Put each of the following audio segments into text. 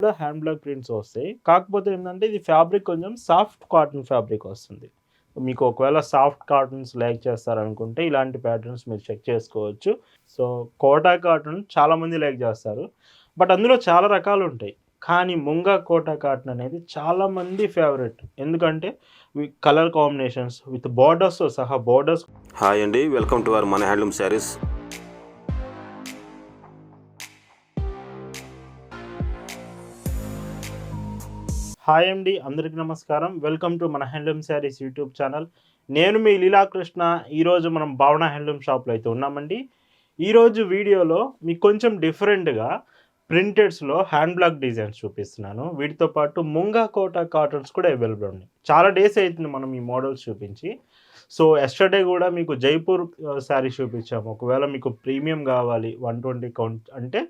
కూడా hand block prints వస్తాయి. కాకపోతే ఏంటంటే ఇది ఫ్యాబ్రిక్ కొంచెం సాఫ్ట్ కాటన్ ఫ్యాబ్రిక్ వస్తుంది. మీకు ఒకవేళ సాఫ్ట్ కాటన్స్ లైక్ చేస్తారనుకుంటే ఇలాంటి ప్యాటర్న్స్ మీరు చెక్ చేసుకోవచ్చు. సో, కోటా కాటన్ చాలామంది లైక్ చేస్తారు. బట్ అందులో చాలా రకాలుంటాయి. కానీ ముంగా కోటా కాటన్ అనేది చాలామంది ఫేవరెట్. ఎందుకంటే కలర్ కాంబినేషన్స్ విత్ బోర్డర్స్‌తో సహా బోర్డర్స్. హాయ్ అండి, వెల్కమ్ టు అవర్ మన హ్యాండ్లూమ్ శారీస్. హాయ్ అండి, అందరికీ నమస్కారం. వెల్కమ్ టు మన హ్యాండ్లూమ్ శారీస్ యూట్యూబ్ ఛానల్. నేను మీ లీలాకృష్ణ. ఈరోజు మనం భావన హ్యాండ్లూమ్ షాప్లో అయితే ఉన్నామండి. ఈరోజు వీడియోలో మీకు కొంచెం డిఫరెంట్గా ప్రింటెడ్స్లో హ్యాండ్ బ్లాక్ డిజైన్స్ చూపిస్తున్నాను. వీటితో పాటు ముంగా కోటా కాటన్స్ కూడా అవైలబుల్ ఉన్నాయి. చాలా డేస్ అవుతుంది మనం ఈ మోడల్స్ చూపించి. సో ఎస్టర్డే కూడా మీకు జైపూర్ శారీ చూపించాము. ఒకవేళ మీకు ప్రీమియం కావాలి 120 కౌంట్ అంటే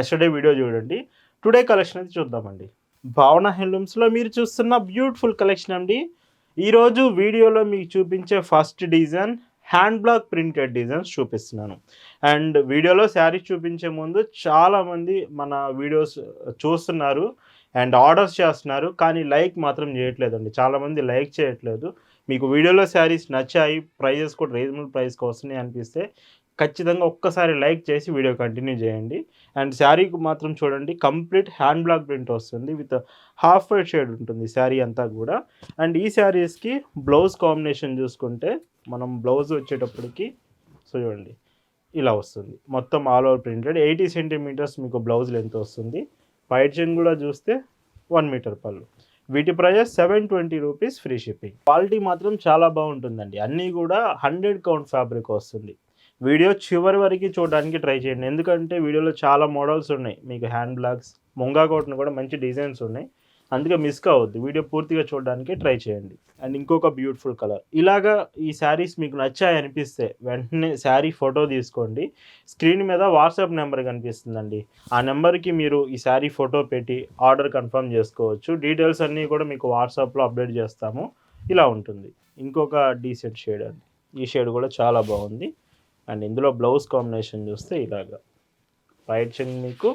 ఎస్టర్డే వీడియో చూడండి. టుడే కలెక్షన్ అయితే చూద్దామండి. భావన హ్యాండ్లూమ్స్లో మీరు చూస్తున్న బ్యూటిఫుల్ కలెక్షన్ అండి. ఈరోజు వీడియోలో మీకు చూపించే first design hand block printed designs చూపిస్తున్నాను. అండ్ వీడియోలో శారీస్ చూపించే ముందు చాలామంది మన వీడియోస్ చూస్తున్నారు అండ్ ఆర్డర్స్ చేస్తున్నారు, కానీ లైక్ మాత్రం చేయట్లేదండి. చాలామంది లైక్ చేయట్లేదు. మీకు వీడియోలో శారీస్ నచ్చాయి, ప్రైజెస్ కూడా రీజనబుల్ ప్రైస్కి వస్తున్నాయి అనిపిస్తే ఖచ్చితంగా ఒక్కసారి లైక్ చేసి వీడియో కంటిన్యూ చేయండి. అండ్ శారీకి మాత్రం చూడండి, కంప్లీట్ హ్యాండ్ బ్లాక్ ప్రింట్ వస్తుంది విత్ హాఫ్ వైట్ షేడ్ ఉంటుంది శారీ అంతా కూడా. అండ్ ఈ శారీస్కి బ్లౌజ్ కాంబినేషన్ చూసుకుంటే మనం బ్లౌజ్ వచ్చేటప్పటికి చూడండి ఇలా వస్తుంది. మొత్తం ఆల్ ఓవర్ ప్రింటెడ్ 80 సెంటీమీటర్స్ మీకు బ్లౌజ్ లెంత్ వస్తుంది. పైచింగ్ కూడా చూస్తే 1 మీటర్ పళ్ళు. వీటి price 720 rupees, free shipping. Quality మాత్రం చాలా బాగుంటుందండి. అన్నీ కూడా 100 కౌంట్ ఫ్యాబ్రిక్ వస్తుంది. వీడియో చివరి వరకు చూడడానికి ట్రై చేయండి, ఎందుకంటే వీడియోలో చాలా మోడల్స్ ఉన్నాయి. మీకు హ్యాండ్ బ్లాక్స్, ముంగా కోట్ను కూడా మంచి డిజైన్స్ ఉన్నాయి. అందుకే మిస్ కావద్దు, వీడియో పూర్తిగా చూడడానికి ట్రై చేయండి. అండ్ ఇంకొక బ్యూటిఫుల్ కలర్. ఇలాగా ఈ శారీస్ మీకు నచ్చాయి అనిపిస్తే వెంటనే శారీ ఫోటో తీసుకోండి. స్క్రీన్ మీద వాట్సాప్ నెంబర్ కనిపిస్తుందండి. ఆ నెంబర్కి మీరు ఈ శారీ ఫోటో పెట్టి ఆర్డర్ కన్ఫర్మ్ చేసుకోవచ్చు. డీటెయిల్స్ అన్నీ కూడా మీకు వాట్సాప్లో అప్డేట్ చేస్తాము. ఇలా ఉంటుంది. ఇంకొక డీసెంట్ షేడ్ అండి. ఈ షేడ్ కూడా చాలా బాగుంది. అండ్ ఇందులో బ్లౌజ్ కాంబినేషన్ చూస్తే ఇలాగా రైట్ చెంగ్ మీకు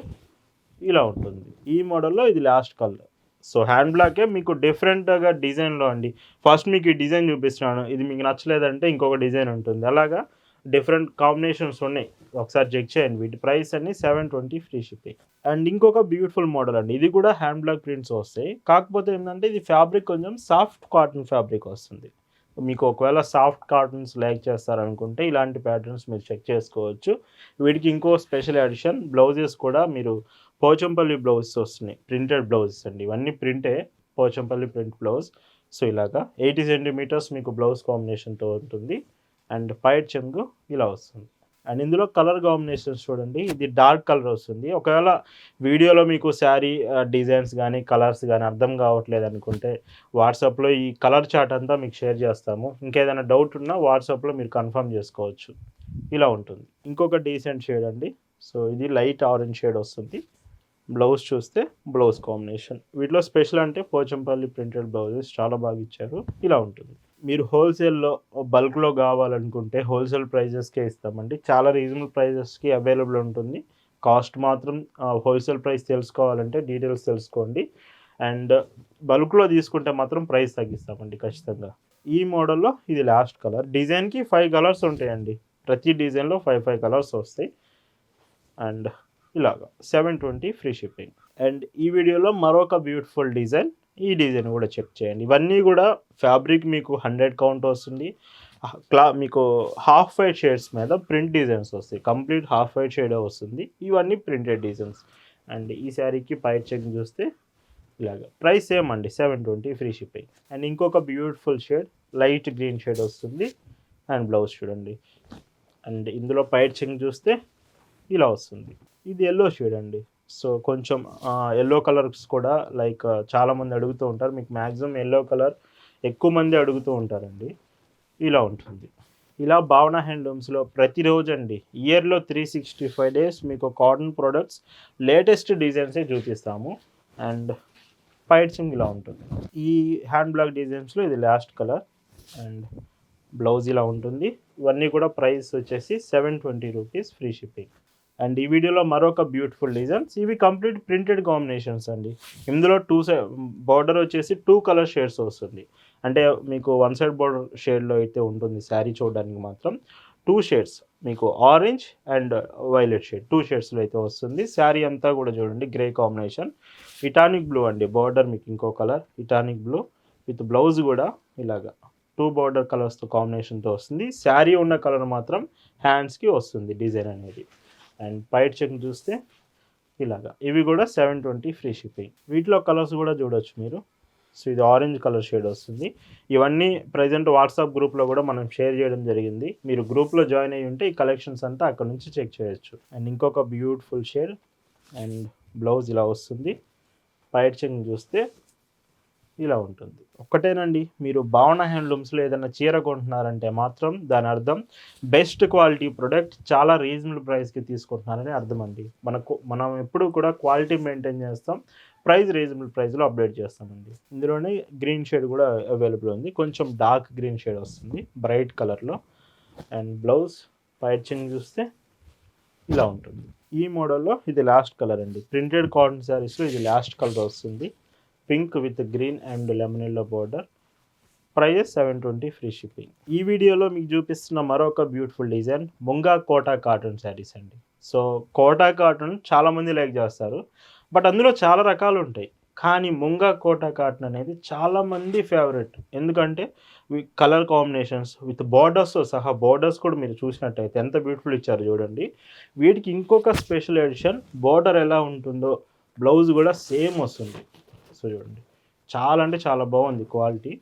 ఇలా ఉంటుంది. ఈ మోడల్లో ఇది లాస్ట్ కలర్. సో హ్యాండ్ బ్లాకే మీకు డిఫరెంట్గా డిజైన్లో అండి. ఫస్ట్ మీకు ఈ డిజైన్ చూపిస్తున్నాను, ఇది మీకు నచ్చలేదంటే ఇంకొక డిజైన్ ఉంటుంది. అలాగా డిఫరెంట్ కాంబినేషన్స్ ఉన్నాయి, ఒకసారి చెక్ చేయండి. వీటి ప్రైస్ అన్ని 720, ఫ్రీ షిప్పింగ్. అండ్ ఇంకొక బ్యూటిఫుల్ మోడల్ అండి. ఇది కూడా హ్యాండ్ బ్లాక్ ప్రింట్స్ వస్తాయి. కాకపోతే ఏంటంటే ఇది ఫ్యాబ్రిక్ కొంచెం సాఫ్ట్ కాటన్ ఫ్యాబ్రిక్ వస్తుంది. మీకు ఒకవేళ సాఫ్ట్ కాటన్స్ లైక్ చేస్తారనుకుంటే ఇలాంటి ప్యాటర్న్స్ మీరు చెక్ చేసుకోవచ్చు. వీటికి ఇంకో స్పెషల్ ఎడిషన్ బ్లౌజెస్ కూడా మీరు పోచంపల్లి బ్లౌజెస్ వస్తున్నాయి. ప్రింటెడ్ బ్లౌజెస్ అండి, ఇవన్నీ ప్రింటే, పోచంపల్లి ప్రింట్ బ్లౌజ్. సో ఇలాగా 80 సెంటీమీటర్స్ మీకు బ్లౌజ్ కాంబినేషన్తో ఉంటుంది. అండ్ పైట్ చెంగు ఇలా వస్తుంది. అండ్ ఇందులో కలర్ కాంబినేషన్స్ చూడండి, ఇది డార్క్ కలర్ వస్తుంది. ఒకవేళ వీడియోలో మీకు శారీ డిజైన్స్ కానీ కలర్స్ కానీ అర్థం కావట్లేదు అనుకుంటే వాట్సాప్లో ఈ కలర్ చార్ట్ అంతా మీకు షేర్ చేస్తాము. ఇంకేదైనా డౌట్ ఉన్నా వాట్సాప్లో మీరు కన్ఫర్మ్ చేసుకోవచ్చు. ఇలా ఉంటుంది. ఇంకొక డీసెంట్ షేడ్ అండి. సో ఇది లైట్ ఆరెంజ్ షేడ్ వస్తుంది. బ్లౌజ్ చూస్తే బ్లౌజ్ కాంబినేషన్ వీటిలో స్పెషల్ అంటే పోచంపల్లి ప్రింటెడ్ బ్లౌజెస్ చాలా బాగా ఇచ్చారు. ఇలా ఉంటుంది. మీరు హోల్సేల్లో బల్క్లో కావాలనుకుంటే హోల్సేల్ ప్రైజెస్కే ఇస్తామండి. చాలా రీజనబుల్ ప్రైజెస్కి అవైలబుల్ ఉంటుంది. కాస్ట్ మాత్రం హోల్సేల్ ప్రైస్ తెలుసుకోవాలంటే డీటెయిల్స్ తెలుసుకోండి. అండ్ బల్క్లో తీసుకుంటే మాత్రం ప్రైస్ తగ్గిస్తామండి ఖచ్చితంగా. ఈ మోడల్లో ఇది లాస్ట్ కలర్. డిజైన్కి 5 కలర్స్ ఉంటాయండి. ప్రతి డిజైన్లో 5 కలర్స్ వస్తాయి. అండ్ ఇలాగా 720, ఫ్రీ షిప్పింగ్. అండ్ ఈ వీడియోలో మరొక బ్యూటిఫుల్ డిజైన్. ఈ డిజైన్ కూడా చెక్ చేయండి. ఇవన్నీ కూడా ఫ్యాబ్రిక్ మీకు 100 కౌంట్ వస్తుంది. మీకు హాఫ్ వైట్ షేడ్స్ మీద ప్రింట్ డిజైన్స్ వస్తాయి. కంప్లీట్ హాఫ్ వైట్ షేడే వస్తుంది. ఇవన్నీ ప్రింటెడ్ డిజైన్స్. అండ్ ఈ శారీకి పై చెక్ చూస్తే ఇలాగా ప్రైస్ సేమ్ అండి, 720, ఫ్రీ షిప్పింగ్. అండ్ ఇంకొక beautiful shade light green shade వస్తుంది. అండ్ బ్లౌజ్ చూడండి. అండ్ ఇందులో పై చెక్ చూస్తే ఇలా వస్తుంది. ఇది ఎల్లో షేడ్ అండి. సో కొంచెం ఎల్లో కలర్స్ కూడా లైక్ చాలామంది అడుగుతూ ఉంటారు. మీకు మ్యాక్సిమం ఎల్లో కలర్ ఎక్కువ మంది అడుగుతూ ఉంటారండి. ఇలా ఉంటుంది. ఇలా భావన హ్యాండ్లూమ్స్లో ప్రతిరోజు అండి, ఇయర్లో 365 డేస్ మీకు కాటన్ ప్రోడక్ట్స్ లేటెస్ట్ డిజైన్సే చూపిస్తాము. అండ్ పైట్సింగ్ ఇలా ఉంటుంది. ఈ హ్యాండ్ బ్లాక్ డిజైన్స్లో ఇది లాస్ట్ కలర్. అండ్ బ్లౌజ్ ఇలా ఉంటుంది. ఇవన్నీ కూడా ప్రైస్ వచ్చేసి 720 రూపీస్, ఫ్రీ షిప్పింగ్. అండ్ ఈ వీడియోలో మరొక బ్యూటిఫుల్ డిజైన్స్. ఇవి కంప్లీట్ ప్రింటెడ్ కాంబినేషన్స్ అండి. ఇందులో బార్డర్ వచ్చేసి 2 కలర్ షేడ్స్ వస్తుంది. అంటే మీకు వన్ సైడ్ బార్డర్ షేడ్లో అయితే ఉంటుంది శారీ చూడడానికి మాత్రం. 2 షేడ్స్ మీకు ఆరెంజ్ అండ్ వైలెట్ షేడ్ 2 షేడ్స్లో అయితే వస్తుంది. శారీ అంతా కూడా చూడండి గ్రే కాంబినేషన్. ఇటానిక్ బ్లూ అండి బార్డర్, మీకు ఇంకో కలర్ ఇటానిక్ బ్లూ విత్ బ్లౌజ్ కూడా ఇలాగా 2 బార్డర్ కలర్స్తో కాంబినేషన్తో వస్తుంది. శారీ ఉన్న కలర్ మాత్రం హ్యాండ్స్కి వస్తుంది డిజైన్ అనేది. అండ్ పైట్ చెక్ చూస్తే ఇలాగా ఇవి కూడా 720 ఫ్రీ షిప్పింగ్. వీటిలో కలర్స్ కూడా చూడొచ్చు మీరు. సో ఇది ఆరెంజ్ కలర్ షేడ్ వస్తుంది. ఇవన్నీ ప్రజెంట్ వాట్సాప్ గ్రూప్లో కూడా మనం షేర్ చేయడం జరిగింది. మీరు గ్రూప్లో జాయిన్ అయ్యి ఉంటే ఈ కలెక్షన్స్ అంతా అక్కడ నుంచి చెక్ చేయొచ్చు. అండ్ ఇంకొక బ్యూటిఫుల్ షేడ్ అండ్ బ్లౌజ్ ఇలా వస్తుంది. పైట్ చెక్ చూస్తే ఇలా ఉంటుంది. ఒక్కటేనండి, మీరు భావన హ్యాండ్లూమ్స్లో ఏదైనా చీర కొంటున్నారంటే మాత్రం దాని అర్థం బెస్ట్ క్వాలిటీ ప్రొడక్ట్ చాలా రీజనబుల్ ప్రైస్కి తీసుకుంటున్నారని అర్థం అండి. మనం ఎప్పుడు కూడా క్వాలిటీ మెయింటైన్ చేస్తాం, ప్రైస్ రీజనబుల్ ప్రైస్లో అప్డేట్ చేస్తామండి. ఇందులోనే గ్రీన్ షేడ్ కూడా అవైలబుల్ ఉంది. కొంచెం డార్క్ గ్రీన్ షేడ్ వస్తుంది బ్రైట్ కలర్లో. అండ్ బ్లౌజ్ పైట్ చెంగ్ చూస్తే ఇలా ఉంటుంది. ఈ మోడల్లో ఇది లాస్ట్ కలర్ అండి. ప్రింటెడ్ కాటన్ శారీస్లో ఇది లాస్ట్ కలర్ వస్తుంది. Pink with green and lemon yellow border. Price 720 free shipping. ఈ వీడియోలో మీకు చూపిస్తున్న మరొక beautiful design Munga Kota cotton sarees అండి. సో కోటా కాటన్ చాలామంది లైక్ చేస్తారు, బట్ అందులో చాలా రకాలు ఉంటాయి. కానీ ముంగా కోటా కాటన్ అనేది చాలామంది ఫేవరెట్. ఎందుకంటే కలర్ కాంబినేషన్స్ విత్ బార్డర్స్తో సహా, బార్డర్స్ కూడా మీరు చూసినట్టయితే ఎంత బ్యూటిఫుల్ ఇచ్చారు చూడండి. వీటికి ఇంకొక స్పెషల్ ఎడిషన్, బార్డర్ ఎలా ఉంటుందో బ్లౌజ్ కూడా సేమ్ వస్తుంది. సో చూడండి చాలా అంటే చాలా బాగుంది క్వాలిటీ.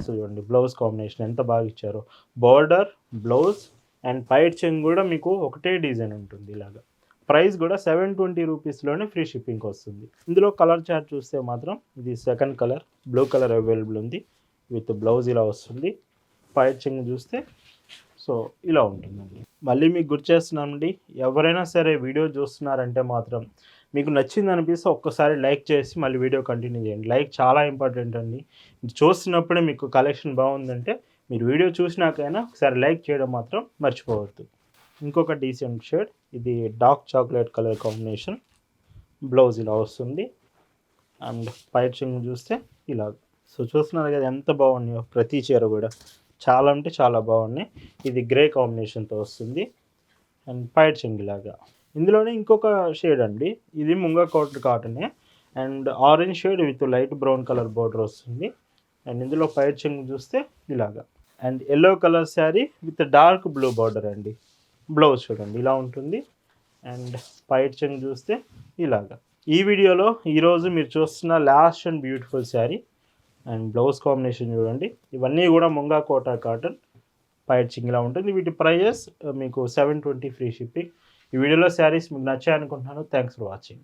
సో చూడండి బ్లౌజ్ కాంబినేషన్ ఎంత బాగా ఇచ్చారో. బార్డర్, బ్లౌజ్ అండ్ పైట్ చెంగ్ కూడా మీకు ఒకటే డిజైన్ ఉంటుంది ఇలాగా. ప్రైస్ కూడా 720 రూపీస్లోనే ఫ్రీ షిప్పింగ్ వస్తుంది. ఇందులో కలర్ చార్ట్ చూస్తే మాత్రం ఇది second colour, blue colour available ఉంది విత్ బ్లౌజ్ ఇలా వస్తుంది. పైట్ చెంగ్ చూస్తే సో ఇలా ఉంటుందండి. మళ్ళీ మీకు గుర్తు చేస్తున్నామండి, ఎవరైనా సరే వీడియో చూస్తున్నారంటే మాత్రం మీకు నచ్చింది అనిపిస్తే ఒక్కసారి లైక్ చేసి మళ్ళీ వీడియో కంటిన్యూ చేయండి. లైక్ చాలా ఇంపార్టెంట్ అండి. చూస్తున్నప్పుడే మీకు కలెక్షన్ బాగుందంటే మీరు వీడియో చూసినాకైనా ఒకసారి లైక్ చేయడం మాత్రం మర్చిపోవద్దు. ఇంకొక డీసెంట్ షేడ్, ఇది dark chocolate colour combination. Blouse ఇలా వస్తుంది అండ్ పైట్ చెంగ్ చూస్తే ఇలా. సో చూస్తున్నారు కదా ఎంత బాగున్నాయో ప్రతి చీర కూడా, చాలా అంటే చాలా బాగున్నాయి. ఇది గ్రే కాంబినేషన్తో వస్తుంది అండ్ పైట్ చెంగ్ లాగా. ఇందులోనే ఇంకొక షేడ్ అండి, ఇది ముంగా కోటన్ కాటనే and orange shade with light brown colour border వస్తుంది. అండ్ ఇందులో పైట్ చెంగ్ చూస్తే ఇలాగా. And yellow colour sari with dark blue border అండి. బ్లౌజ్ చూడండి ఇలా ఉంటుంది. అండ్ పైట్ చెంగ్ చూస్తే ఇలాగా. ఈ వీడియోలో ఈరోజు మీరు చూస్తున్న last and beautiful sari and blouse combination చూడండి. ఇవన్నీ కూడా ముంగా కోటా కాటన్, పైట్ చెంగ్ ఇలా ఉంటుంది. వీటి ప్రైజెస్ మీకు 720 ఫ్రీ షిప్పింగ్. ఈ వీడియోలో శారీస్ మీకు నచ్చాయనుకుంటున్నాను. Thanks for watching.